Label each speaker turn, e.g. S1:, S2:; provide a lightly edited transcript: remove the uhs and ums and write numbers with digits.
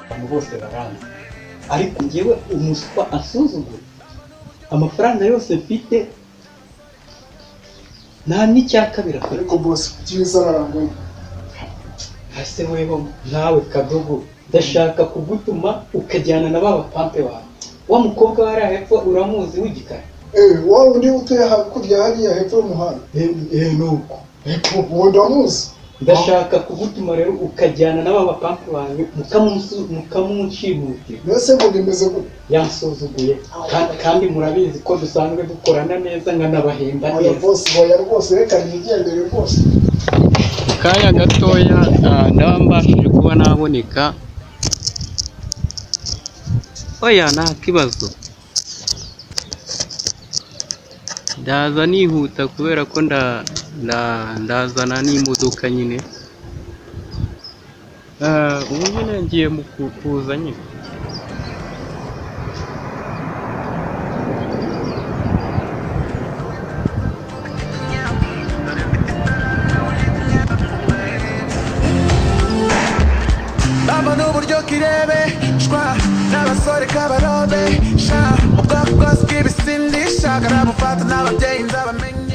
S1: abantu bose baranzi, ariko njyewe umuswa asuzugura amafaranga yose mfite nta n'icyakabiri afite.
S2: ariko boss byiza araranganya.
S1: Hase weho nawe Kadogo, ndashaka kugutuma ukajyana na baba pampe wawe. Wa mukobwa wari hepfo uramuzi w'igikara?
S2: Wowe undi utuye hakurya hariya hepfo y'umuhanda?
S1: Nuko
S2: uwo ndamuzi.
S1: ndashaka kugutuma rero ukajyana na baba pampe wawe mukamunshimutira.
S2: Mbese ngo bimeze gute?
S1: Yansuzuguye kandi murabizi ko dusanzwe dukorana neza nkanabahemba
S2: Oya
S1: neza.
S2: boss boya rwose reka nigendere rwose.
S1: Kanya gatoya ndaba mbashije kuba naboneka. Oya nta kibazo, ndaza nihuta kubera ko ndazana n'imodoka nyine. Ubu nyine ngiye mu kuza nyine.
S3: Bamba n'uburyo kirebe shwa n'abasore kabarobe sha ubwoko bwose bw'ibisindisha karabufata n'ababyeyi nzabamenya.